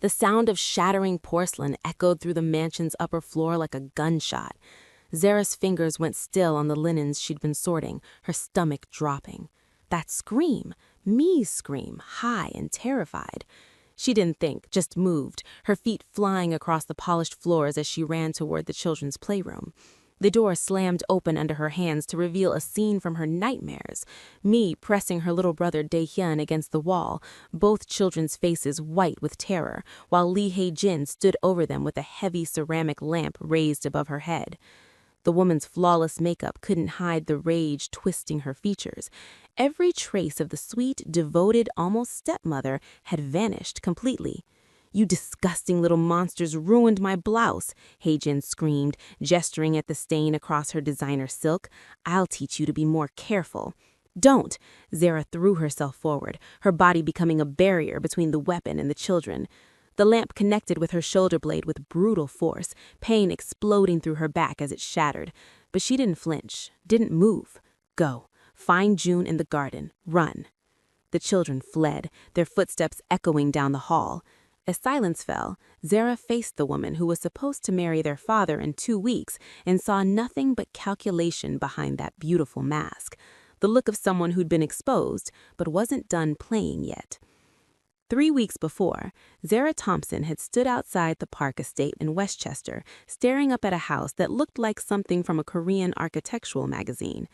The sound of shattering porcelain echoed through the mansion's upper floor like a gunshot. Zara's fingers went still on the linens she'd been sorting, her stomach dropping. That scream, Mi's scream, high and terrified. She didn't think, just moved, her feet flying across the polished floors as she ran toward the children's playroom. The door slammed open under her hands to reveal a scene from her nightmares. Mi pressing her little brother Dae-hyun against the wall, both children's faces white with terror, while Lee Hae-jin stood over them with a heavy ceramic lamp raised above her head. The woman's flawless makeup couldn't hide the rage twisting her features. Every trace of the sweet, devoted, almost stepmother had vanished completely. "You disgusting little monsters ruined my blouse," Hae-jin screamed, gesturing at the stain across her designer silk. "I'll teach you to be more careful." "Don't!" Zara threw herself forward, her body becoming a barrier between the weapon and the children. The lamp connected with her shoulder blade with brutal force, pain exploding through her back as it shattered. But she didn't flinch, didn't move. "Go. Find June in the garden. Run." The children fled, their footsteps echoing down the hall. As silence fell, Zara faced the woman who was supposed to marry their father in 2 weeks and saw nothing but calculation behind that beautiful mask, the look of someone who'd been exposed but wasn't done playing yet. 3 weeks before, Zara Thompson had stood outside the Park Estate in Westchester, staring up at a house that looked like something from a Korean architectural magazine.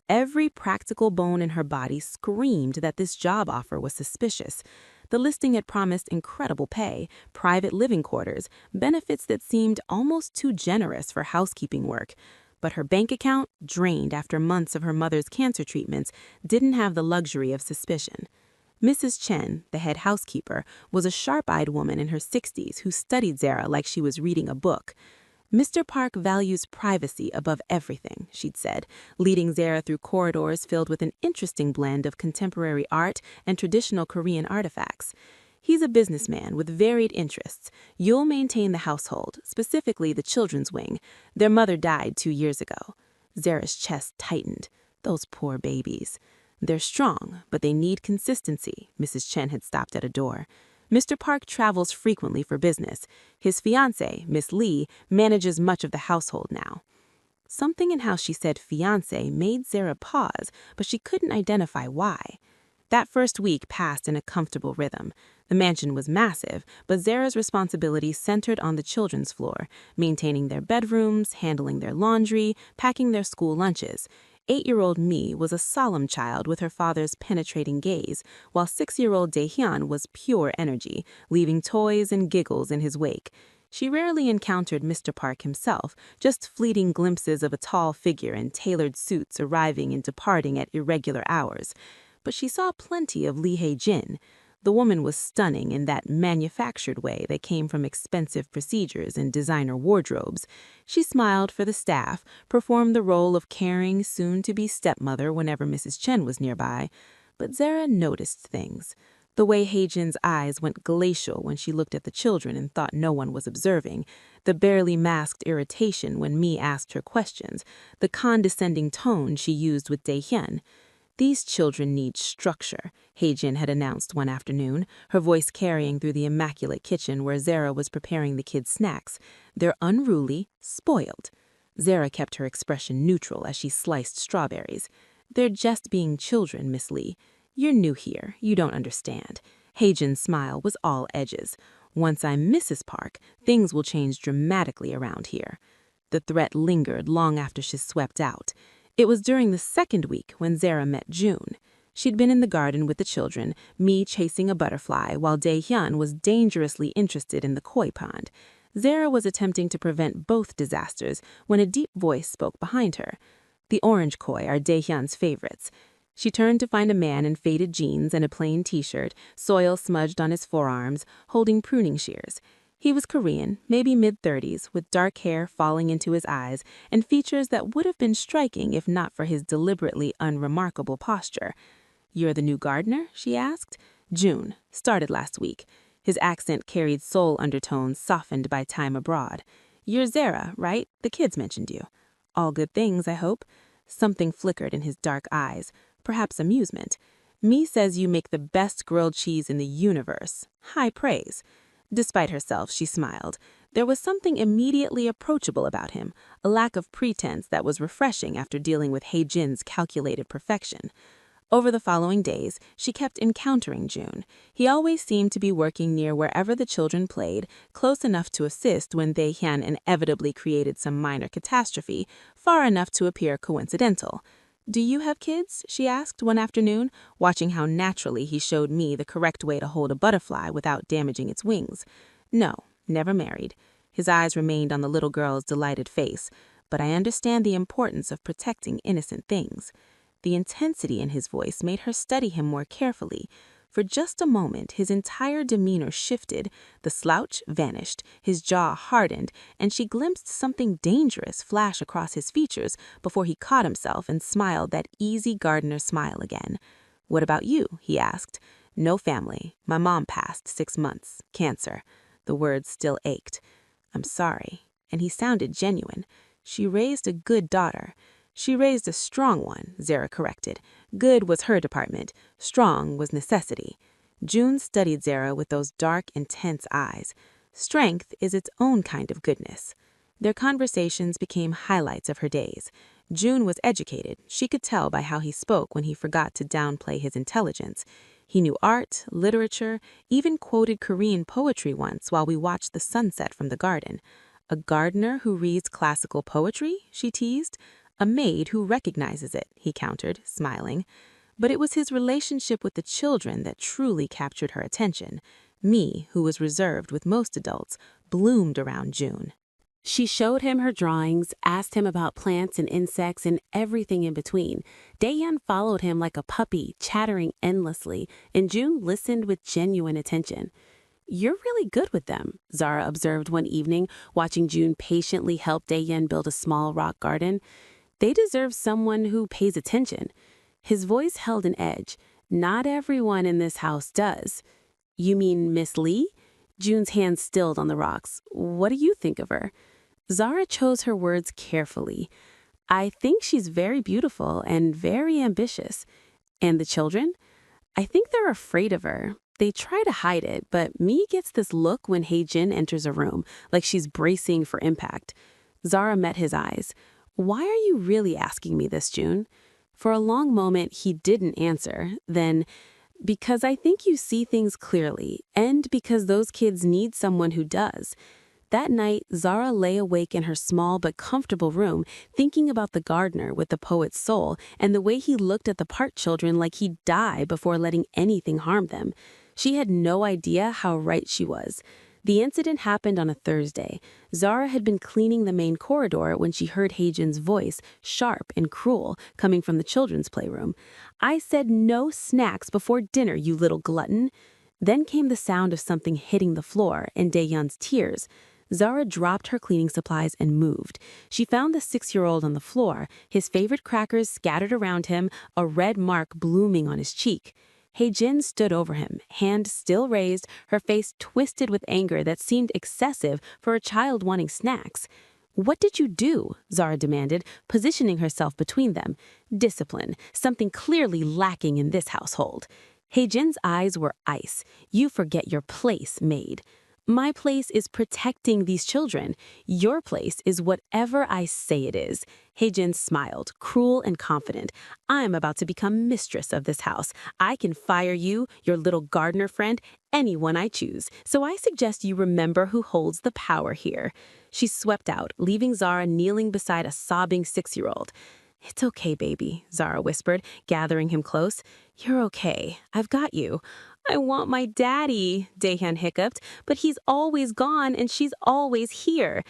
Every practical bone in her body screamed that this job offer was suspicious. The listing had promised incredible pay, private living quarters, benefits that seemed almost too generous for housekeeping work. But her bank account, drained after months of her mother's cancer treatments, didn't have the luxury of suspicion. Mrs. Chen, the head housekeeper, was a sharp-eyed woman in her 60s who studied Zara like she was reading a book. "Mr. Park values privacy above everything," she'd said, leading Zara through corridors filled with an interesting blend of contemporary art and traditional Korean artifacts. "He's a businessman with varied interests. You'll maintain the household, specifically the children's wing. Their mother died 2 years ago." Zara's chest tightened. Those poor babies. "They're strong, but they need consistency." Mrs. Chen had stopped at a door. "Mr. Park travels frequently for business. His fiancée, Miss Lee, manages much of the household now." Something in how she said fiancé made Zara pause, but she couldn't identify why. That first week passed in a comfortable rhythm. The mansion was massive, but Zara's responsibilities centered on the children's floor, maintaining their bedrooms, handling their laundry, packing their school lunches. 8-year-old Mi was a solemn child with her father's penetrating gaze, while 6-year-old Dae-hyun was pure energy, leaving toys and giggles in his wake. She rarely encountered Mr. Park himself, just fleeting glimpses of a tall figure in tailored suits arriving and departing at irregular hours. But she saw plenty of Lee Hae-jin. The woman was stunning in that manufactured way that came from expensive procedures and designer wardrobes. She smiled for the staff, performed the role of caring, soon-to-be stepmother whenever Mrs. Chen was nearby. But Zara noticed things. The way Hae-jin's eyes went glacial when she looked at the children and thought no one was observing, the barely masked irritation when Mi asked her questions, the condescending tone she used with Dae-hyun. "These children need structure," Hae-jin had announced one afternoon, her voice carrying through the immaculate kitchen where Zara was preparing the kids' snacks. "They're unruly, spoiled." Zara kept her expression neutral as she sliced strawberries. "They're just being children, Miss Lee. You're new here, you don't understand." Hae-jin's smile was all edges. "Once I'm Mrs. Park, things will change dramatically around here." The threat lingered long after she swept out. It was during the second week when Zara met June. She'd been in the garden with the children, Mi chasing a butterfly, while Dae-hyun was dangerously interested in the koi pond. Zara was attempting to prevent both disasters when a deep voice spoke behind her. The orange koi are Dae-hyun's favorites. She turned to find a man in faded jeans and a plain t-shirt, soil smudged on his forearms, holding pruning shears. He was Korean, maybe mid-30s, with dark hair falling into his eyes and features that would have been striking if not for his deliberately unremarkable posture. "You're the new gardener?" she asked. "June. Started last week." His accent carried soul undertones softened by time abroad. "You're Zara, right? The kids mentioned you." "All good things, I hope." Something flickered in his dark eyes, perhaps amusement. "Mi says you make the best grilled cheese in the universe. High praise." Despite herself, she smiled. There was something immediately approachable about him, a lack of pretense that was refreshing after dealing with Hye-jin's calculated perfection. Over the following days, she kept encountering June. He always seemed to be working near wherever the children played, close enough to assist when Dae-hyun inevitably created some minor catastrophe, far enough to appear coincidental. "Do you have kids?" she asked one afternoon, watching how naturally he showed me the correct way to hold a butterfly without damaging its wings. "No, never married." His eyes remained on the little girl's delighted face, but I understand the importance of protecting innocent things. The intensity in his voice made her study him more carefully. For just a moment, his entire demeanor shifted, the slouch vanished, his jaw hardened, and she glimpsed something dangerous flash across his features before he caught himself and smiled that easy gardener smile again. "What about you?" he asked. "No family. My mom passed 6 months. Cancer." The words still ached. "I'm sorry." And he sounded genuine. "She raised a good daughter." "She raised a strong one," Zara corrected. Good was her department. Strong was necessity. June studied Zara with those dark, intense eyes. Strength is its own kind of goodness. Their conversations became highlights of her days. June was educated. She could tell by how he spoke when he forgot to downplay his intelligence. He knew art, literature, even quoted Korean poetry once while we watched the sunset from the garden. "A gardener who reads classical poetry?" she teased. "A maid who recognizes it," he countered, smiling. But it was his relationship with the children that truly captured her attention. Me, who was reserved with most adults, bloomed around June. She showed him her drawings, asked him about plants and insects and everything in between. Dae-hyun followed him like a puppy, chattering endlessly, and June listened with genuine attention. "You're really good with them," Zara observed one evening, watching June patiently help Dae-hyun build a small rock garden. "They deserve someone who pays attention." His voice held an edge. "Not everyone in this house does." "You mean Miss Lee?" June's hands stilled on the rocks. "What do you think of her?" Zara chose her words carefully. "I think she's very beautiful and very ambitious." "And the children?" "I think they're afraid of her. They try to hide it, but Mi gets this look when Hye-jin enters a room, like she's bracing for impact." Zara met his eyes. "Why are you really asking me this, June?" For a long moment, he didn't answer. Then, "Because I think you see things clearly, and because those kids need someone who does." That night, Zara lay awake in her small but comfortable room, thinking about the gardener with the poet's soul and the way he looked at the part children like he'd die before letting anything harm them. She had no idea how right she was. The incident happened on a Thursday. Zara had been cleaning the main corridor when she heard Hye-jin's voice, sharp and cruel, coming from the children's playroom. "I said no snacks before dinner, you little glutton." Then came the sound of something hitting the floor and Dae-hyun's tears. Zara dropped her cleaning supplies and moved. She found the 6-year-old on the floor, his favorite crackers scattered around him, a red mark blooming on his cheek. Hye-jin stood over him, hand still raised, her face twisted with anger that seemed excessive for a child wanting snacks. "What did you do?" Zara demanded, positioning herself between them. "Discipline, something clearly lacking in this household." Hye-jin's eyes were ice. "You forget your place, maid." "My place is protecting these children. Your place is whatever I say it is." Hye-jin smiled, cruel and confident. "I'm about to become mistress of this house. I can fire you, your little gardener friend, anyone I choose. So I suggest you remember who holds the power here." She swept out, leaving Zara kneeling beside a sobbing 6-year-old. "It's okay, baby," Zara whispered, gathering him close. "You're okay. I've got you." "I want my daddy," Dae-hyun hiccuped, "but he's always gone and she's always here."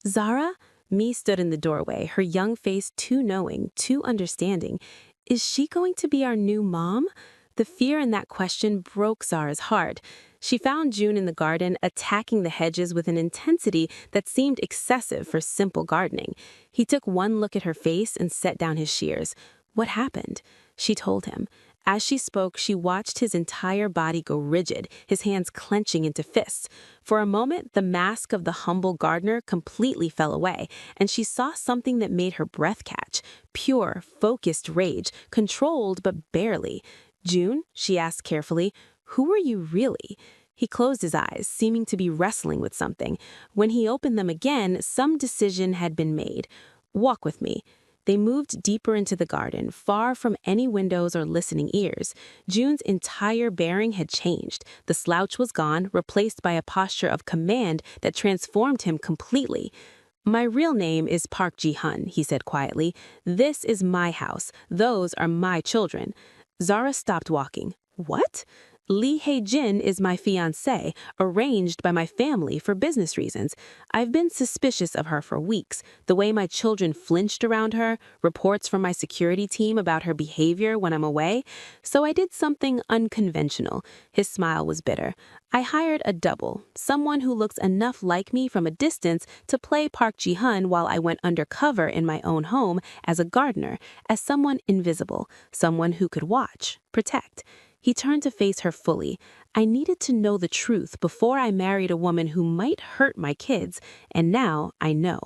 "Zara?" Mi stood in the doorway, her young face too knowing, too understanding. "Is she going to be our new mom?" The fear in that question broke Zara's heart. She found June in the garden, attacking the hedges with an intensity that seemed excessive for simple gardening. He took one look at her face and set down his shears. "What happened?" She told him. As she spoke, she watched his entire body go rigid, his hands clenching into fists. For a moment, the mask of the humble gardener completely fell away, and she saw something that made her breath catch. Pure, focused rage, controlled but barely. "June," she asked carefully, "who are you really?" He closed his eyes, seeming to be wrestling with something. When he opened them again, some decision had been made. Walk with me. They moved deeper into the garden, far from any windows or listening ears. June's entire bearing had changed. The slouch was gone, replaced by a posture of command that transformed him completely. My real name is Park Ji-hun, he said quietly. This is my house. Those are my children. Zara stopped walking. What? Lee Hae-jin is my fiancé, arranged by my family for business reasons. I've been suspicious of her for weeks. The way my children flinched around her, reports from my security team about her behavior when I'm away. So I did something unconventional. His smile was bitter. I hired a double, someone who looks enough like me from a distance to play Park Ji-hun while I went undercover in my own home as a gardener, as someone invisible, someone who could watch, protect. He turned to face her fully. I needed to know the truth before I married a woman who might hurt my kids, and now I know.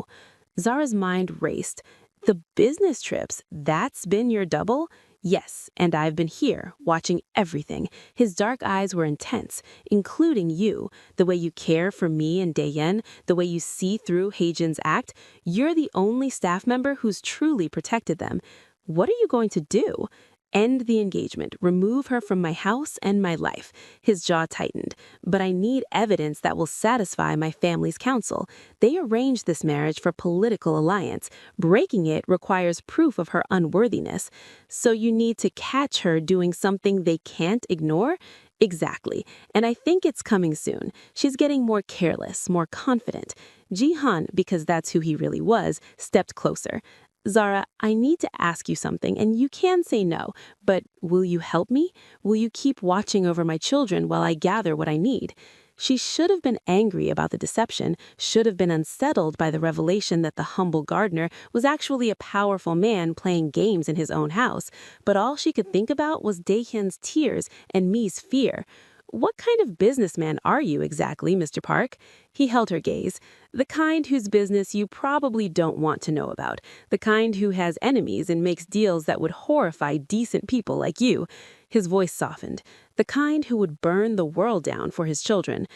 Zara's mind raced. The business trips, that's been your double? Yes, and I've been here, watching everything. His dark eyes were intense, including you, the way you care for me and Daeyeon, the way you see through Hae-jin's act. You're the only staff member who's truly protected them. What are you going to do? End the engagement, remove her from my house and my life. His jaw tightened. But I need evidence that will satisfy my family's counsel. They arranged this marriage for political alliance. Breaking it requires proof of her unworthiness. So you need to catch her doing something they can't ignore? Exactly. And I think it's coming soon. She's getting more careless, more confident. Ji-hun, because that's who he really was, stepped closer. Zara, I need to ask you something, and you can say no, but will you help me? Will you keep watching over my children while I gather what I need? She should have been angry about the deception, should have been unsettled by the revelation that the humble gardener was actually a powerful man playing games in his own house, but all she could think about was Daehyun's tears and Mi's fear. What kind of businessman are you exactly, Mr. Park? He held her gaze. The kind whose business you probably don't want to know about. The kind who has enemies and makes deals that would horrify decent people like you. His voice softened. The kind who would burn the world down for his children.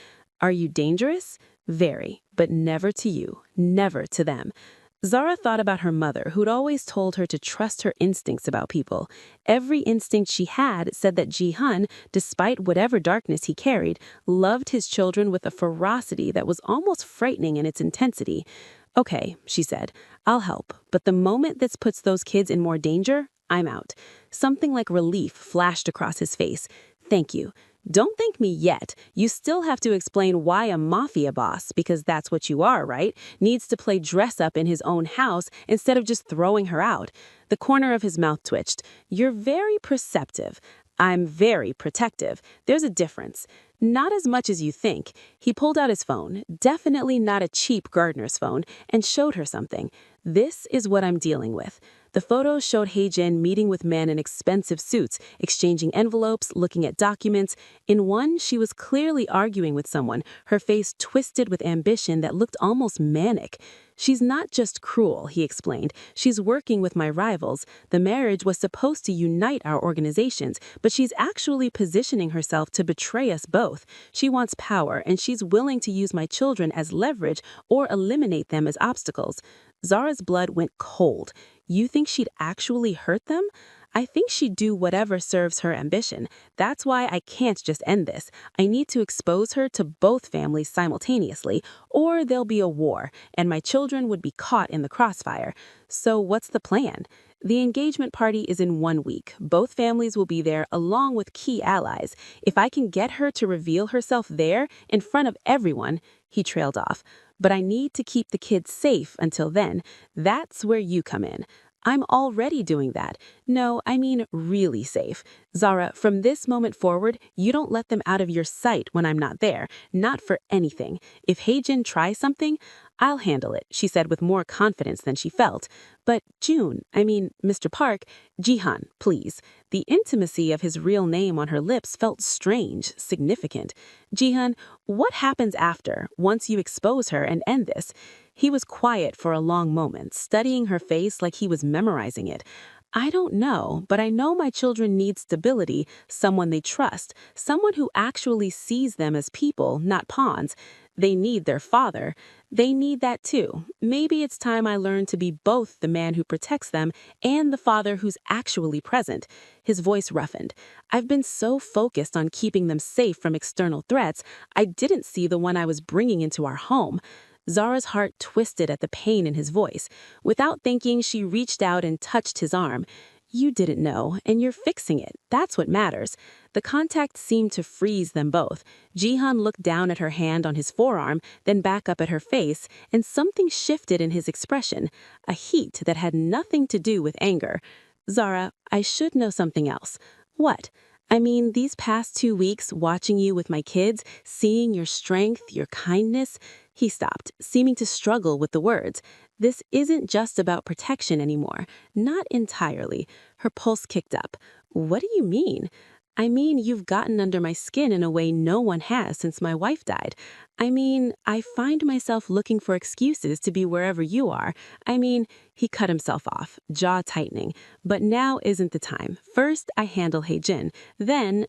Are you dangerous? Very, but never to you, never to them. Zara thought about her mother, who'd always told her to trust her instincts about people. Every instinct she had said that Ji-hun, despite whatever darkness he carried, loved his children with a ferocity that was almost frightening in its intensity. Okay, she said, I'll help, but the moment this puts those kids in more danger, I'm out. Something like relief flashed across his face. Thank you. Don't thank me yet. You still have to explain why a mafia boss, because that's what you are, right, needs to play dress-up in his own house instead of just throwing her out. The corner of his mouth twitched. You're very perceptive. I'm very protective. There's a difference. Not as much as you think. He pulled out his phone, definitely not a cheap gardener's phone, and showed her something. This is what I'm dealing with. The photos showed Hae-jin meeting with men in expensive suits, exchanging envelopes, looking at documents. In one, she was clearly arguing with someone, her face twisted with ambition that looked almost manic. She's not just cruel, he explained. She's working with my rivals. The marriage was supposed to unite our organizations, but she's actually positioning herself to betray us both. She wants power, and she's willing to use my children as leverage or eliminate them as obstacles. Zara's blood went cold. You think she'd actually hurt them? I think she'd do whatever serves her ambition. That's why I can't just end this. I need to expose her to both families simultaneously, or there'll be a war, and my children would be caught in the crossfire. So what's the plan? The engagement party is in 1 week. Both families will be there along with key allies. If I can get her to reveal herself there in front of everyone, he trailed off. But I need to keep the kids safe until then. That's where you come in. I'm already doing that. No, I mean really safe. Zara, from this moment forward, you don't let them out of your sight when I'm not there. Not for anything. If Hae-jin tries something, I'll handle it, she said with more confidence than she felt. But Mr. Park, Ji-hun, please. The intimacy of his real name on her lips felt strange, significant. Ji-hun, what happens after, once you expose her and end this? He was quiet for a long moment, studying her face like he was memorizing it. I don't know, but I know my children need stability, someone they trust, someone who actually sees them as people, not pawns. They need their father. They need that too. Maybe it's time I learn to be both the man who protects them and the father who's actually present. His voice roughened. I've been so focused on keeping them safe from external threats, I didn't see the one I was bringing into our home. Zara's heart twisted at the pain in his voice. Without thinking, she reached out and touched his arm. You didn't know, and you're fixing it. That's what matters. The contact seemed to freeze them both. Jihan looked down at her hand on his forearm, then back up at her face, and something shifted in his expression, a heat that had nothing to do with anger. Zara, I should know something else. What? I mean, these past 2 weeks, watching you with my kids, seeing your strength, your kindness. He stopped, seeming to struggle with the words. This isn't just about protection anymore. Not entirely. Her pulse kicked up. What do you mean? I mean, you've gotten under my skin in a way no one has since my wife died. I mean, I find myself looking for excuses to be wherever you are. I mean, he cut himself off, jaw tightening. But now isn't the time. First, I handle Hae-jin. Then,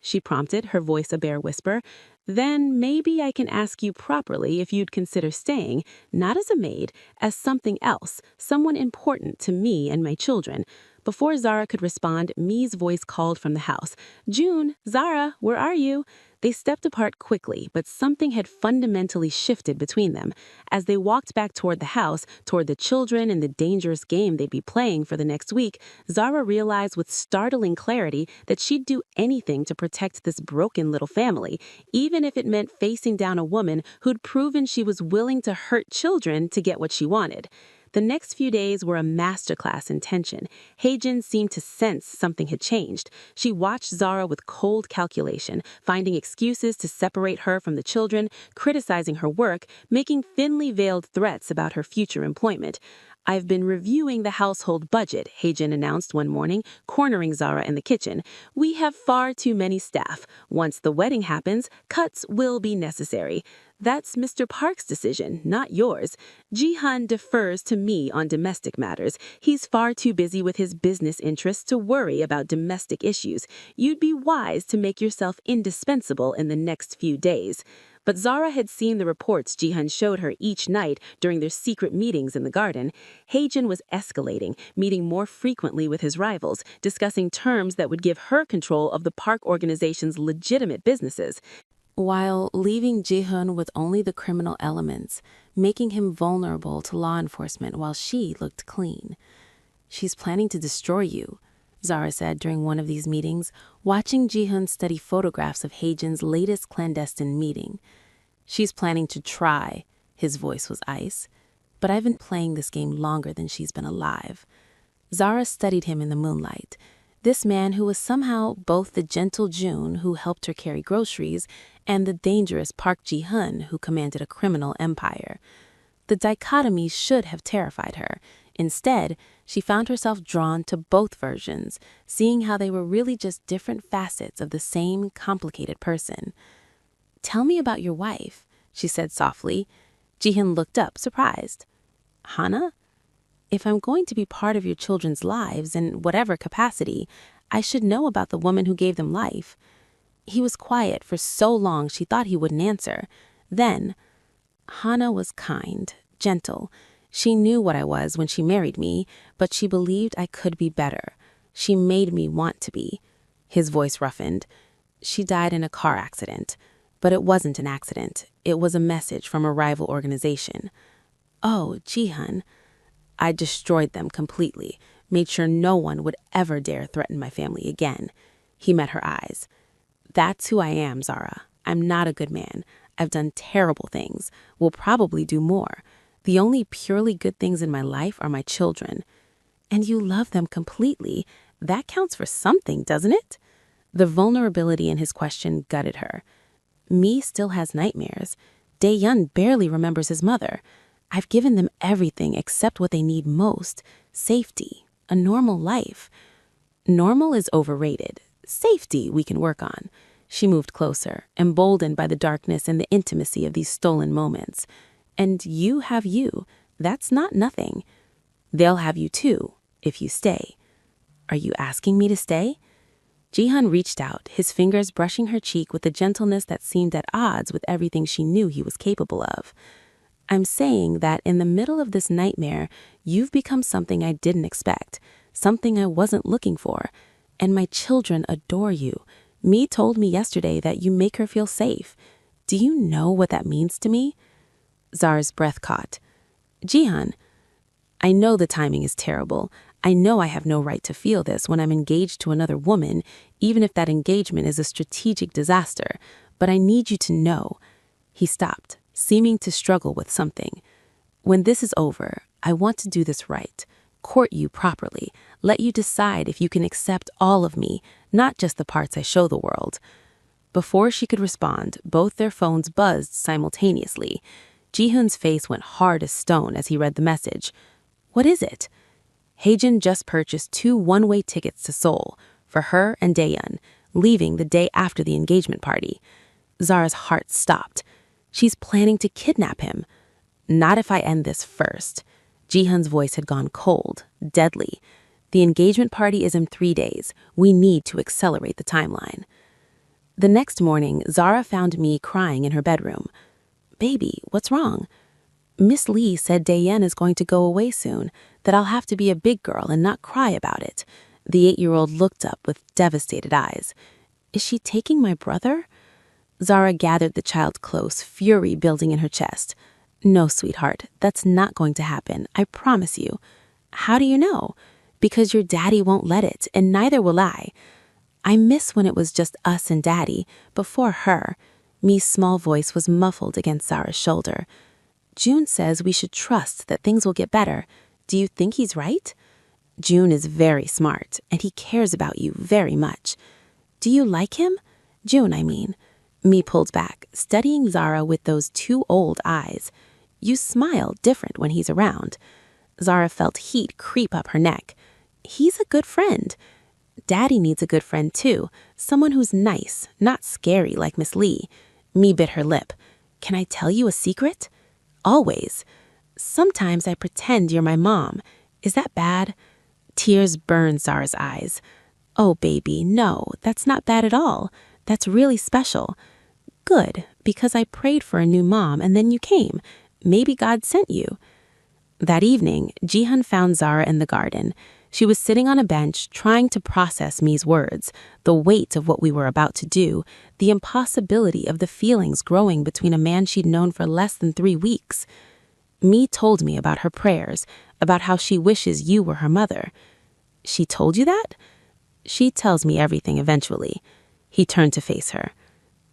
she prompted, her voice a bare whisper. Then maybe I can ask you properly if you'd consider staying, not as a maid, as something else, someone important to me and my children. Before Zara could respond, Mi's voice called from the house. June, Zara, where are you? They stepped apart quickly, but something had fundamentally shifted between them. As they walked back toward the house, toward the children and the dangerous game they'd be playing for the next week, Zara realized with startling clarity that she'd do anything to protect this broken little family, even if it meant facing down a woman who'd proven she was willing to hurt children to get what she wanted. The next few days were a masterclass in tension. Hae-jin seemed to sense something had changed. She watched Zara with cold calculation, finding excuses to separate her from the children, criticizing her work, making thinly veiled threats about her future employment. I've been reviewing the household budget, Hae-jin announced one morning, cornering Zara in the kitchen. We have far too many staff. Once the wedding happens, cuts will be necessary. That's Mr. Park's decision, not yours. Jihan defers to me on domestic matters. He's far too busy with his business interests to worry about domestic issues. You'd be wise to make yourself indispensable in the next few days. But Zara had seen the reports Jihan showed her each night during their secret meetings in the garden. Hae-jin was escalating, meeting more frequently with his rivals, discussing terms that would give her control of the park organization's legitimate businesses, while leaving Jihan with only the criminal elements, making him vulnerable to law enforcement while she looked clean. She's planning to destroy you, Zara said during one of these meetings, watching Jihan study photographs of Hae-jin's latest clandestine meeting. She's planning to try. His voice was ice. But I've been playing this game longer than she's been alive. Zara studied him in the moonlight. This man who was somehow both the gentle June who helped her carry groceries and the dangerous Park Ji-hun who commanded a criminal empire. The dichotomy should have terrified her. Instead, she found herself drawn to both versions, seeing how they were really just different facets of the same complicated person. Tell me about your wife, she said softly. Ji-hun looked up, surprised. Hana? If I'm going to be part of your children's lives in whatever capacity, I should know about the woman who gave them life. He was quiet for so long she thought he wouldn't answer. Then, Hana was kind, gentle. She knew what I was when she married me, but she believed I could be better. She made me want to be. His voice roughened. She died in a car accident. But it wasn't an accident. It was a message from a rival organization. Oh, Jihan. I destroyed them completely, made sure no one would ever dare threaten my family again. He met her eyes. That's who I am, Zara. I'm not a good man. I've done terrible things. Will probably do more. The only purely good things in my life are my children. And you love them completely. That counts for something, doesn't it? The vulnerability in his question gutted her. Mi still has nightmares. Dae-yun barely remembers his mother. I've given them everything except what they need most. Safety. A normal life. Normal is overrated. Safety we can work on. She moved closer, emboldened by the darkness and the intimacy of these stolen moments. And you have you. That's not nothing. They'll have you too, if you stay. Are you asking me to stay? Jihan reached out, his fingers brushing her cheek with a gentleness that seemed at odds with everything she knew he was capable of. I'm saying that in the middle of this nightmare, you've become something I didn't expect, something I wasn't looking for, and my children adore you. Mi told me yesterday that you make her feel safe. Do you know what that means to me? Zara's breath caught. Jihan, I know the timing is terrible. I know I have no right to feel this when I'm engaged to another woman, even if that engagement is a strategic disaster, but I need you to know. He stopped, seeming to struggle with something. When this is over, I want to do this right, court you properly, let you decide if you can accept all of me, not just the parts I show the world. Before she could respond, both their phones buzzed simultaneously. Jihoon's face went hard as stone as he read the message. What is it? Haejin just purchased 2 one-way tickets to Seoul for her and Daeyeon, leaving the day after the engagement party. Zara's heart stopped. She's planning to kidnap him. Not if I end this first. Jihoon's voice had gone cold, deadly. The engagement party is in 3 days. We need to accelerate the timeline. The next morning, Zara found me crying in her bedroom. Baby, what's wrong? Miss Lee said Daeyeon is going to go away soon, that I'll have to be a big girl and not cry about it. The 8-year-old looked up with devastated eyes. Is she taking my brother? Zara gathered the child close, fury building in her chest. No, sweetheart, that's not going to happen, I promise you. How do you know? Because your daddy won't let it, and neither will I. I miss when it was just us and Daddy, before her. Mi's small voice was muffled against Zara's shoulder. June says we should trust that things will get better. Do you think he's right? June is very smart, and he cares about you very much. Do you like him? June, I mean. Mi pulled back, studying Zara with those 2 old eyes. You smile different when he's around. Zara felt heat creep up her neck. He's a good friend. Daddy needs a good friend too, someone who's nice, not scary like Miss Lee. Mi bit her lip. Can I tell you a secret? Always. Sometimes I pretend you're my mom. Is that bad? Tears burned Zara's eyes. Oh, baby, no, that's not bad at all. That's really special. Good, because I prayed for a new mom and then you came. Maybe God sent you. That evening, Jihan found Zara in the garden. She was sitting on a bench, trying to process Mi's words, the weight of what we were about to do, the impossibility of the feelings growing between a man she'd known for less than 3 weeks. Mi told me about her prayers, about how she wishes you were her mother. She told you that? She tells me everything eventually. He turned to face her.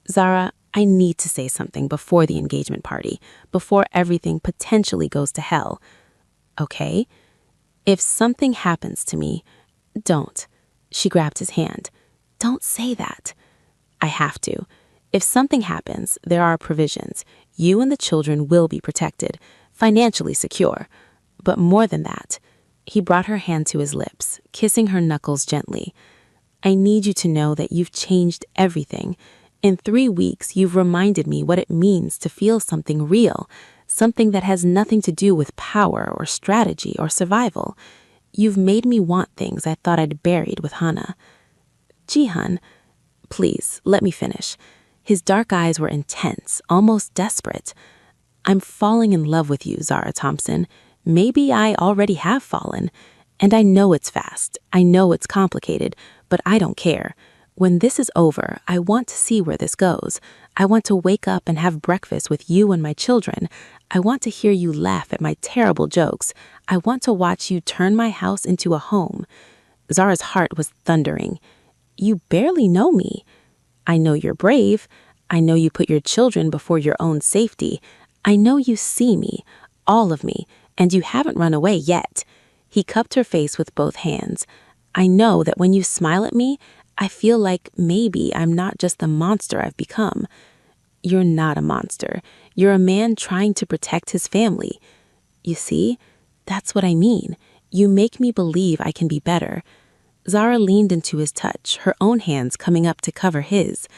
Zara, I need to say something before the engagement party, before everything potentially goes to hell. Okay? If something happens to me, don't. She grabbed his hand. Don't say that. I have to. If something happens, there are provisions. You and the children will be protected, financially secure. But more than that, he brought her hand to his lips, kissing her knuckles gently. I need you to know that you've changed everything. In 3 weeks, you've reminded me what it means to feel something real, something that has nothing to do with power or strategy or survival. You've made me want things I thought I'd buried with Hana. Jihan, please, let me finish. His dark eyes were intense, almost desperate. I'm falling in love with you, Zara Thompson. Maybe I already have fallen. And I know it's fast. I know it's complicated, but I don't care. When this is over, I want to see where this goes. I want to wake up and have breakfast with you and my children. I want to hear you laugh at my terrible jokes. I want to watch you turn my house into a home. Zara's heart was thundering. You barely know me. I know you're brave. I know you put your children before your own safety. I know you see me, all of me, and you haven't run away yet. He cupped her face with both hands. I know that when you smile at me, I feel like maybe I'm not just the monster I've become. You're not a monster. You're a man trying to protect his family. You see, that's what I mean. You make me believe I can be better. Zara leaned into his touch, her own hands coming up to cover his.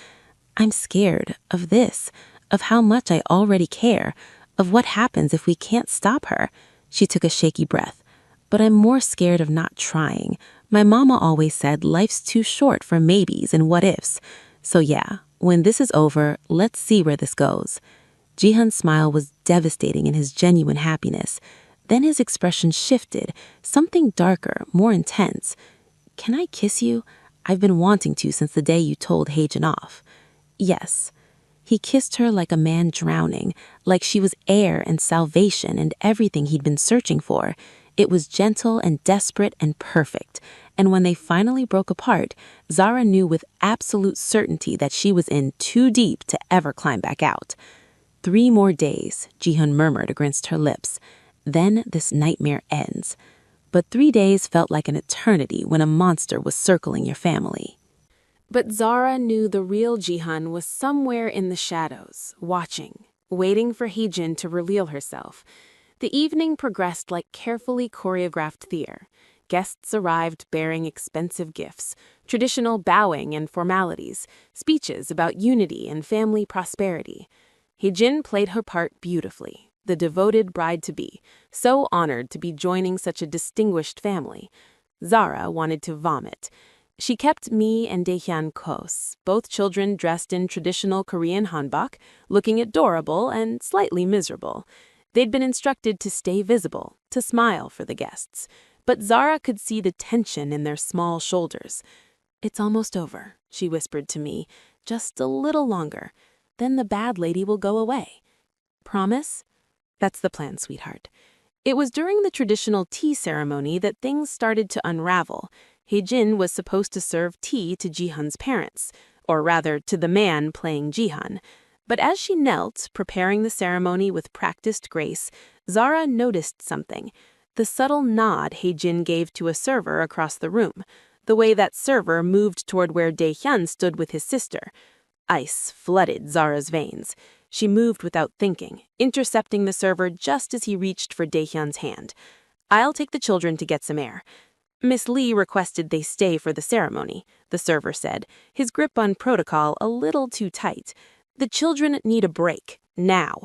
I'm scared of this, of how much I already care, of what happens if we can't stop her. She took a shaky breath. But I'm more scared of not trying. My mama always said life's too short for maybes and what ifs. So yeah, when this is over, let's see where this goes. Jihan's smile was devastating in his genuine happiness. Then his expression shifted, something darker, more intense. Can I kiss you? I've been wanting to since the day you told Haejin off. Yes. He kissed her like a man drowning, like she was air and salvation and everything he'd been searching for. It was gentle and desperate and perfect. And when they finally broke apart, Zara knew with absolute certainty that she was in too deep to ever climb back out. 3 more days, Jihan murmured against her lips. Then this nightmare ends. But 3 days felt like an eternity when a monster was circling your family. But Zara knew the real Jihan was somewhere in the shadows, watching, waiting for Haejin to reveal herself. The evening progressed like carefully choreographed theater. Guests arrived bearing expensive gifts, traditional bowing and formalities, speeches about unity and family prosperity. Haejin played her part beautifully, the devoted bride-to-be, so honored to be joining such a distinguished family. Zara wanted to vomit. She kept Mi and Daehyun close, both children dressed in traditional Korean hanbok, looking adorable and slightly miserable. They'd been instructed to stay visible, to smile for the guests. But Zara could see the tension in their small shoulders. "It's almost over," she whispered to me. "Just a little longer. Then the bad lady will go away. Promise?" "That's the plan, sweetheart." It was during the traditional tea ceremony that things started to unravel. Haejin was supposed to serve tea to Jihan's parents, or rather to the man playing Jihan. But as she knelt, preparing the ceremony with practiced grace, Zara noticed something. The subtle nod Haejin gave to a server across the room, the way that server moved toward where Daehyun stood with his sister. Ice flooded Zara's veins. She moved without thinking, intercepting the server just as he reached for Daehyun's hand. "I'll take the children to get some air." "Miss Lee requested they stay for the ceremony," the server said, his grip on protocol a little too tight. "The children need a break, now."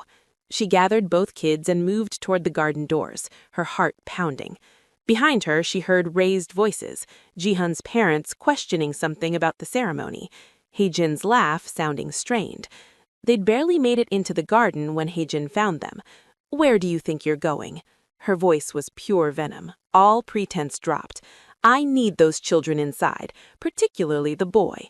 She gathered both kids and moved toward the garden doors, her heart pounding. Behind her, she heard raised voices, Jihan's parents questioning something about the ceremony, Haejin's laugh sounding strained. They'd barely made it into the garden when Haejin found them. "Where do you think you're going?" Her voice was pure venom. All pretense dropped. "I need those children inside, particularly the boy."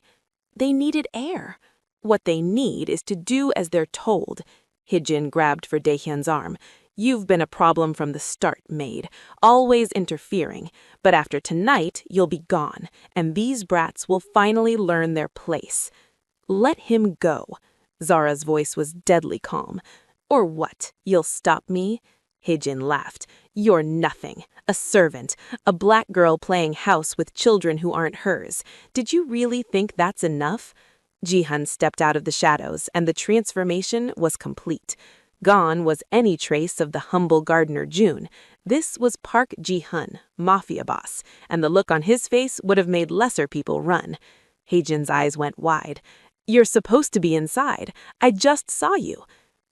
They needed air. "What they need is to do as they're told." Haejin grabbed for Daehyun's arm. "You've been a problem from the start, maid, always interfering. But after tonight, you'll be gone, and these brats will finally learn their place." "Let him go." Zara's voice was deadly calm. "Or what? You'll stop me?" Haejin laughed. "You're nothing. A servant. A black girl playing house with children who aren't hers. Did you really think that's enough?" Jihan stepped out of the shadows, and the transformation was complete. Gone was any trace of the humble gardener June. This was Park Ji-hun, Mafia boss, and the look on his face would have made lesser people run. Haejin's eyes went wide. "You're supposed to be inside. I just saw you."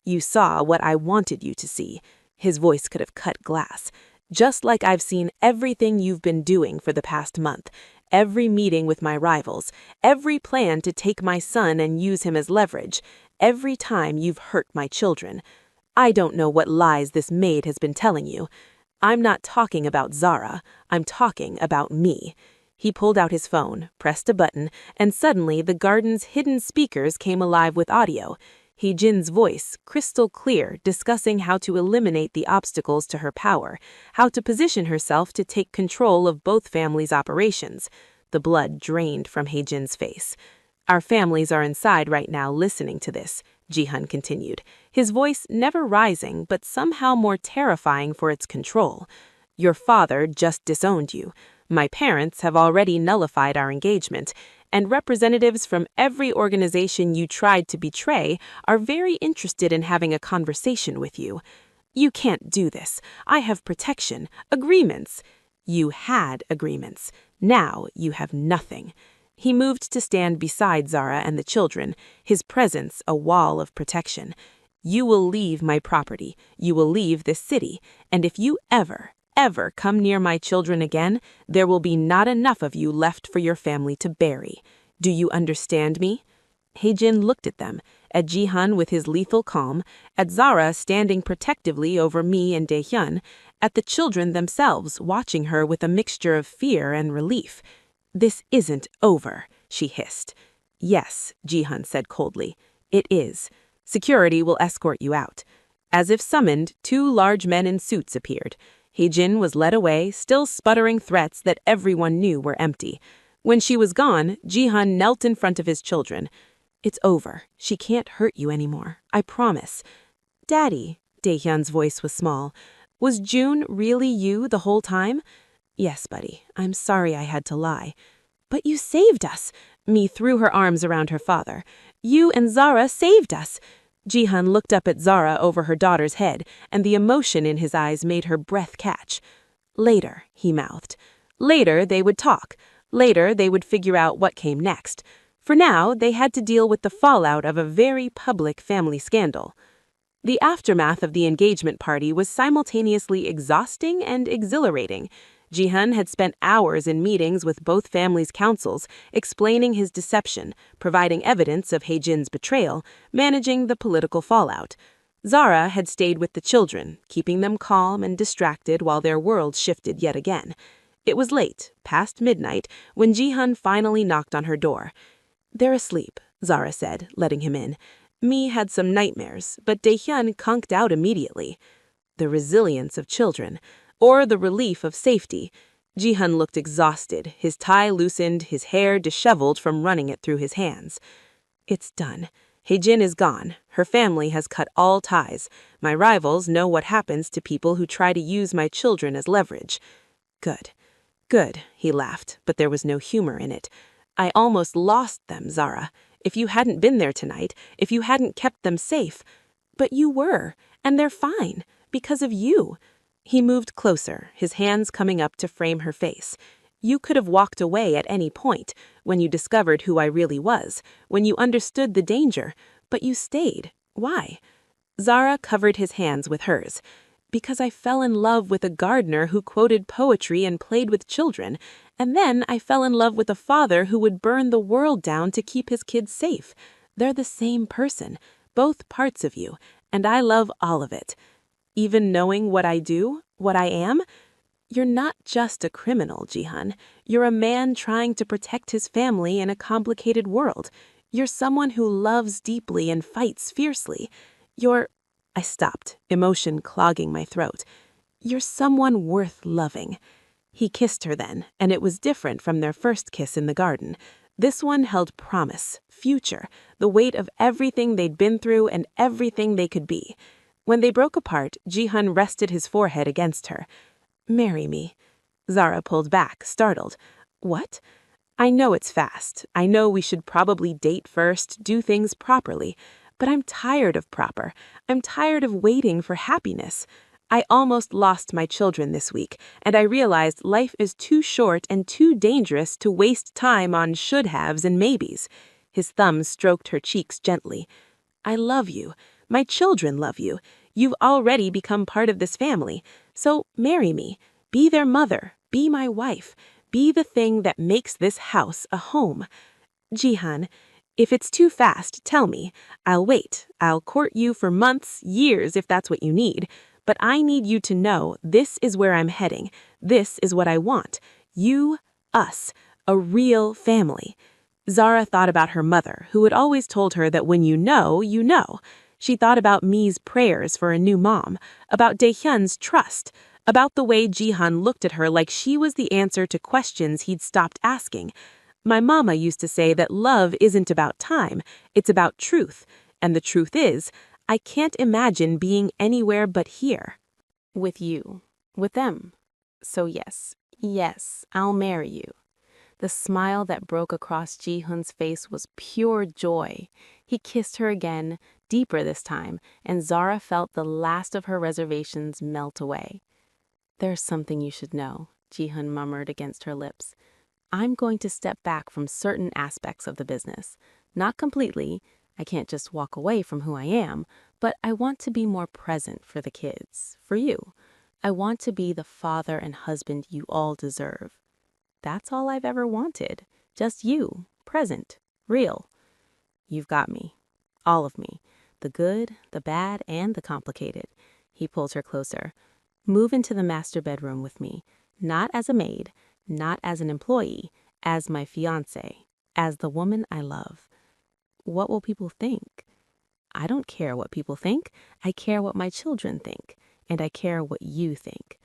"You saw what I wanted you to see." His voice could have cut glass. "Just like I've seen everything you've been doing for the past month. Every meeting with my rivals, every plan to take my son and use him as leverage, every time you've hurt my children. I don't know what lies this maid has been telling you. I'm not talking about Zara, I'm talking about me." He pulled out his phone, pressed a button, and suddenly the garden's hidden speakers came alive with audio. Haejin's voice, crystal clear, discussing how to eliminate the obstacles to her power, how to position herself to take control of both families' operations. The blood drained from Haejin's face. "Our families are inside right now listening to this," Jihan continued, his voice never rising but somehow more terrifying for its control. "Your father just disowned you. My parents have already nullified our engagement, and representatives from every organization you tried to betray are very interested in having a conversation with you. You can't do this. I have protection, agreements." "You had agreements. Now you have nothing." He moved to stand beside Zara and the children, his presence a wall of protection. "You will leave my property. You will leave this city. And if you ever, ever come near my children again, there will be not enough of you left for your family to bury. Do you understand me? Haejin looked at them, at Jihan with his lethal calm, at Zara standing protectively over Mi and Daehyun, at the children themselves watching her with a mixture of fear and relief. This isn't over, she hissed. Yes, Jihan said coldly. It is. Security will escort you out. As if summoned, 2 large men in suits appeared. Haejin was led away, still sputtering threats that everyone knew were empty. When she was gone, Jihan knelt in front of his children. It's over. She can't hurt you anymore. I promise. Daddy, Daehyun's voice was small. Was June really you the whole time? Yes, buddy. I'm sorry I had to lie. But you saved us. Mi threw her arms around her father. You and Zara saved us. Jihan looked up at Zara over her daughter's head, and the emotion in his eyes made her breath catch. Later, he mouthed. Later they would talk. Later they would figure out what came next. For now, they had to deal with the fallout of a very public family scandal. The aftermath of the engagement party was simultaneously exhausting and exhilarating. Jihan had spent hours in meetings with both families' councils, explaining his deception, providing evidence of Haejin's betrayal, managing the political fallout. Zara had stayed with the children, keeping them calm and distracted while their world shifted yet again. It was late, past midnight, when Jihan finally knocked on her door. They're asleep, Zara said, letting him in. Mi had some nightmares, but Daehyun conked out immediately. The resilience of children, or the relief of safety. Jihan looked exhausted, his tie loosened, his hair disheveled from running it through his hands. It's done. Haejin is gone. Her family has cut all ties. My rivals know what happens to people who try to use my children as leverage. Good. Good, he laughed, but there was no humor in it. I almost lost them, Zara. If you hadn't been there tonight, if you hadn't kept them safe. But you were, and they're fine, because of you. He moved closer, his hands coming up to frame her face. You could have walked away at any point, when you discovered who I really was, when you understood the danger, but you stayed. Why? Zara covered his hands with hers. Because I fell in love with a gardener who quoted poetry and played with children, and then I fell in love with a father who would burn the world down to keep his kids safe. They're the same person, both parts of you, and I love all of it. Even knowing what I do, what I am, you're not just a criminal, Jihan. You're a man trying to protect his family in a complicated world. You're someone who loves deeply and fights fiercely. I stopped, emotion clogging my throat. You're someone worth loving. He kissed her then, and it was different from their first kiss in the garden. This one held promise, future, the weight of everything they'd been through and everything they could be. When they broke apart, Jihan rested his forehead against her. Marry me. Zara pulled back, startled. What? I know it's fast. I know we should probably date first, do things properly. But I'm tired of proper. I'm tired of waiting for happiness. I almost lost my children this week, and I realized life is too short and too dangerous to waste time on should-haves and maybes. His thumb stroked her cheeks gently. I love you. My children love you. You've already become part of this family. So marry me. Be their mother. Be my wife. Be the thing that makes this house a home. Jihan, if it's too fast, tell me. I'll wait. I'll court you for months, years, if that's what you need. But I need you to know this is where I'm heading. This is what I want. You, us, a real family. Zara thought about her mother, who had always told her that when you know, you know. She thought about Mi's prayers for a new mom, about Daehyun's trust, about the way Jihan looked at her like she was the answer to questions he'd stopped asking. My mama used to say that love isn't about time, it's about truth. And the truth is, I can't imagine being anywhere but here. With you. With them. So yes, I'll marry you. The smile that broke across Ji-hun's face was pure joy. He kissed her again, deeper this time, and Zara felt the last of her reservations melt away. There's something you should know, Ji-hun murmured against her lips. I'm going to step back from certain aspects of the business. Not completely. I can't just walk away from who I am, but I want to be more present for the kids, for you. I want to be the father and husband you all deserve. That's all I've ever wanted. Just you, present, real. You've got me. All of me. The good, the bad, and the complicated. He pulls her closer. Move into the master bedroom with me. Not as a maid, not as an employee, as my fiancé, as the woman I love. What will people think? I don't care what people think. I care what my children think. And I care what you think.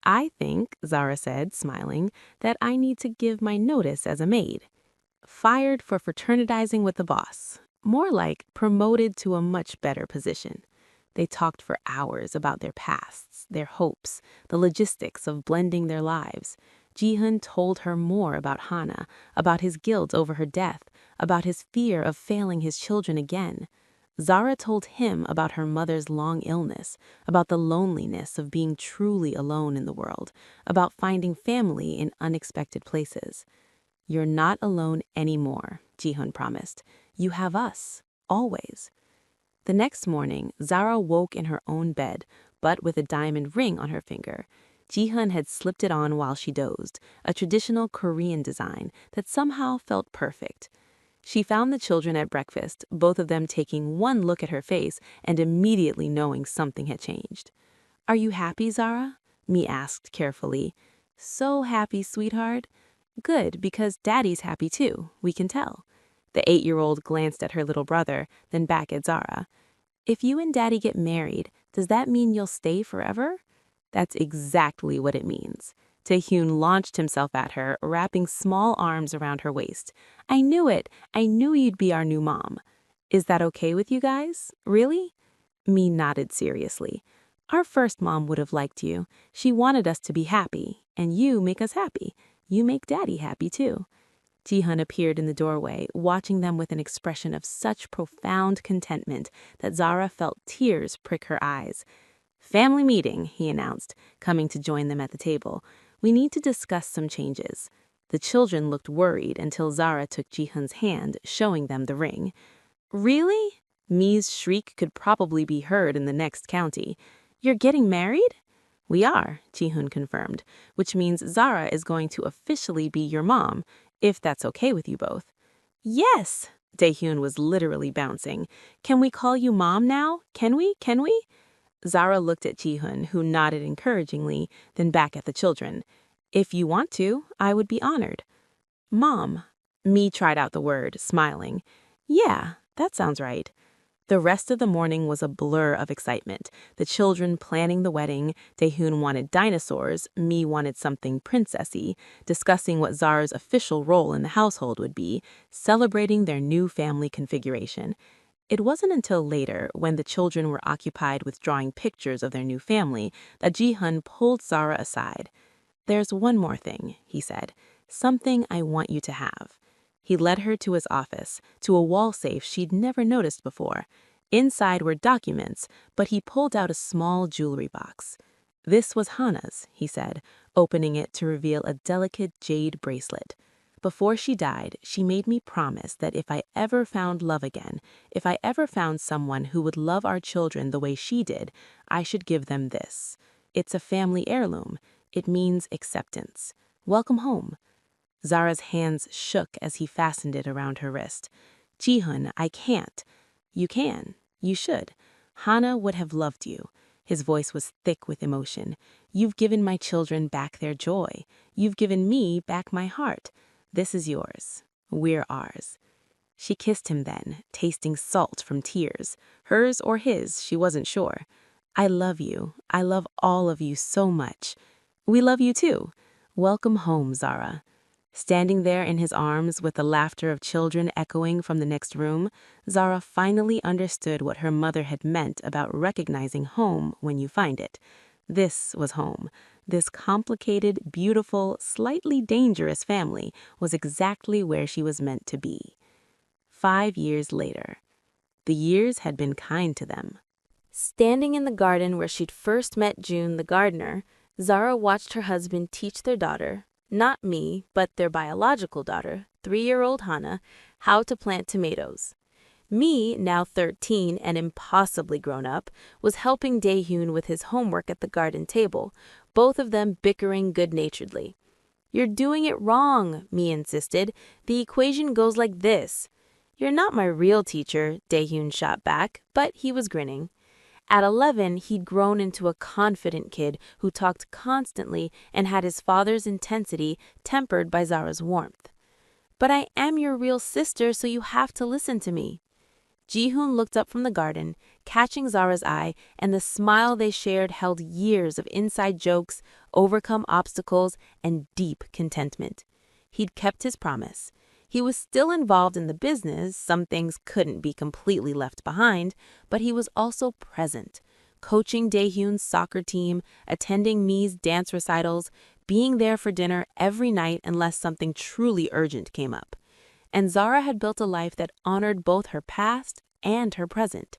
I think, Zara said, smiling, that I need to give my notice as a maid. Fired for fraternizing with the boss. More like promoted to a much better position. They talked for hours about their pasts, their hopes, the logistics of blending their lives. Ji-hun told her more about Hana, about his guilt over her death, about his fear of failing his children again. Zara told him about her mother's long illness, about the loneliness of being truly alone in the world, about finding family in unexpected places. You're not alone anymore, Ji-hun promised. You have us, always. The next morning, Zara woke in her own bed, but with a diamond ring on her finger. Ji-hun had slipped it on while she dozed, a traditional Korean design that somehow felt perfect. She found the children at breakfast, both of them taking one look at her face and immediately knowing something had changed. Are you happy, Zara? Mi asked carefully. So happy, sweetheart. Good, because Daddy's happy too, we can tell. The 8-year-old glanced at her little brother, then back at Zara. If you and Daddy get married, does that mean you'll stay forever? That's exactly what it means. Taehyun launched himself at her, wrapping small arms around her waist. I knew it. I knew you'd be our new mom. Is that okay with you guys? Really? Mi nodded seriously. Our first mom would have liked you. She wanted us to be happy, and you make us happy. You make Daddy happy too. Ji-hun appeared in the doorway, watching them with an expression of such profound contentment that Zara felt tears prick her eyes. Family meeting, he announced, coming to join them at the table. We need to discuss some changes. The children looked worried until Zara took Ji-hun's hand, showing them the ring. Really? Mi's shriek could probably be heard in the next county. You're getting married? We are, Ji-hun confirmed, which means Zara is going to officially be your mom, if that's okay with you both. Yes! Taehyun was literally bouncing. Can we call you Mom now? Can we? Can we? Zara looked at Ji-hun, who nodded encouragingly, then back at the children. If you want to, I would be honored. Mom. Mi tried out the word, smiling. Yeah, that sounds right. The rest of the morning was a blur of excitement. The children planning the wedding, Taehyun wanted dinosaurs, Mi wanted something princessy, discussing what Zara's official role in the household would be, celebrating their new family configuration. It wasn't until later, when the children were occupied with drawing pictures of their new family, that Ji-hun pulled Zara aside. There's one more thing, he said, something I want you to have. He led her to his office, to a wall safe she'd never noticed before. Inside were documents, but he pulled out a small jewelry box. This was Hana's, he said, opening it to reveal a delicate jade bracelet. Before she died, she made me promise that if I ever found love again, if I ever found someone who would love our children the way she did, I should give them this. It's a family heirloom. It means acceptance. Welcome home. Zara's hands shook as he fastened it around her wrist. Ji-hun, I can't. You can. You should. Hana would have loved you. His voice was thick with emotion. You've given my children back their joy. You've given me back my heart. This is yours. We're ours. She kissed him then, tasting salt from tears. Hers or his, she wasn't sure. I love you. I love all of you so much. We love you too. Welcome home, Zara. Standing there in his arms with the laughter of children echoing from the next room, Zara finally understood what her mother had meant about recognizing home when you find it. This was home. This complicated, beautiful, slightly dangerous family was exactly where she was meant to be. 5 years later. The years had been kind to them. Standing in the garden where she'd first met June the gardener, Zara watched her husband teach their daughter, not Mi, but their biological daughter, 3-year-old Hana, how to plant tomatoes. Mi, now 13 and impossibly grown up, was helping Daehyun with his homework at the garden table, both of them bickering good-naturedly. "You're doing it wrong," Mi insisted. "The equation goes like this." "You're not my real teacher," Daehyun shot back, but he was grinning. At 11, he'd grown into a confident kid who talked constantly and had his father's intensity tempered by Zara's warmth. "But I am your real sister, so you have to listen to me." Jihoon looked up from the garden, catching Zara's eye, and the smile they shared held years of inside jokes, overcome obstacles, and deep contentment. He'd kept his promise. He was still involved in the business, some things couldn't be completely left behind, but he was also present, coaching Daehyun's soccer team, attending Mi's dance recitals, being there for dinner every night unless something truly urgent came up. And Zara had built a life that honored both her past and her present.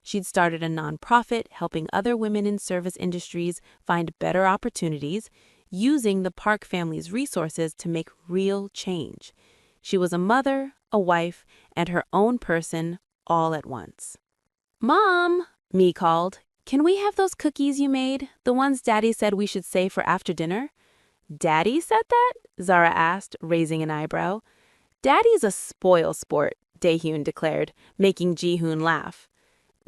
She'd started a nonprofit helping other women in service industries find better opportunities, using the Park family's resources to make real change. She was a mother, a wife, and her own person all at once. "Mom," Mi called, "can we have those cookies you made, the ones Daddy said we should save for after dinner?" "Daddy said that?" Zara asked, raising an eyebrow. "Daddy's a spoil sport," Daehyun declared, making Jihoon laugh.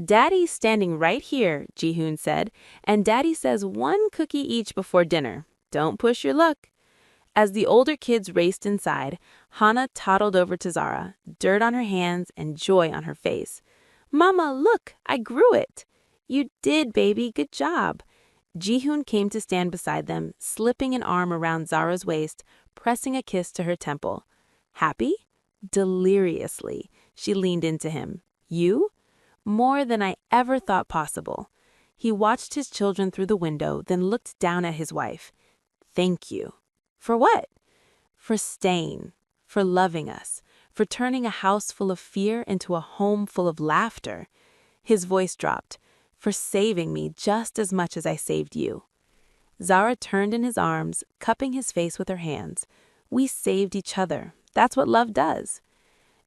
"Daddy's standing right here," Jihoon said, "and Daddy says one cookie each before dinner. Don't push your luck." As the older kids raced inside, Hana toddled over to Zara, dirt on her hands and joy on her face. "Mama, look, I grew it." "You did, baby, good job." Jihoon came to stand beside them, slipping an arm around Zara's waist, pressing a kiss to her temple. "Happy?" Deliriously, she leaned into him. "You?" "More than I ever thought possible." He watched his children through the window, then looked down at his wife. "Thank you." "For what?" "For staying, for loving us, for turning a house full of fear into a home full of laughter." His voice dropped. "For saving me just as much as I saved you." Zara turned in his arms, cupping his face with her hands. "We saved each other. That's what love does."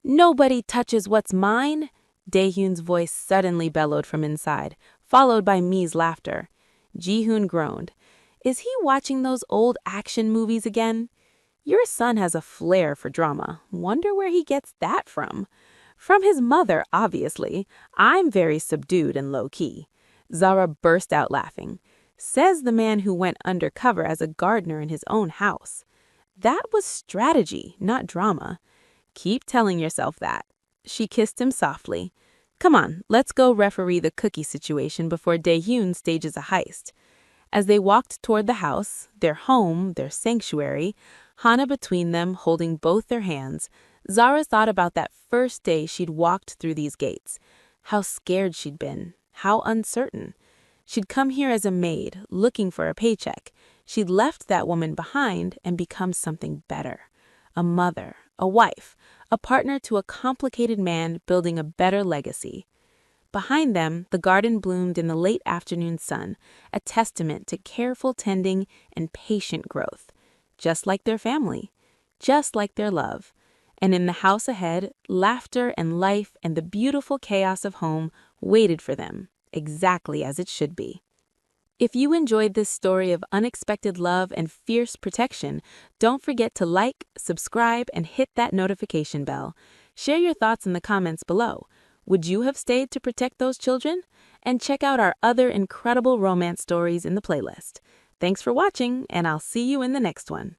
"Nobody touches what's mine!" Daehyun's voice suddenly bellowed from inside, followed by Mi's laughter. Jihoon groaned. "Is he watching those old action movies again?" "Your son has a flair for drama. Wonder where he gets that from." "From his mother, obviously. I'm very subdued and low-key." Zara burst out laughing. "Says the man who went undercover as a gardener in his own house." "That was strategy, not drama." "Keep telling yourself that." She kissed him softly. "Come on, let's go referee the cookie situation before Daehyun stages a heist." As they walked toward the house, their home, their sanctuary, Hana between them holding both their hands, Zara thought about that first day she'd walked through these gates. How scared she'd been, how uncertain. She'd come here as a maid, looking for a paycheck. She'd left that woman behind and become something better. A mother, a wife, a partner to a complicated man building a better legacy. Behind them, the garden bloomed in the late afternoon sun, a testament to careful tending and patient growth. Just like their family, just like their love. And in the house ahead, laughter and life and the beautiful chaos of home waited for them, exactly as it should be. If you enjoyed this story of unexpected love and fierce protection, don't forget to like, subscribe, and hit that notification bell. Share your thoughts in the comments below. Would you have stayed to protect those children? And check out our other incredible romance stories in the playlist. Thanks for watching, and I'll see you in the next one.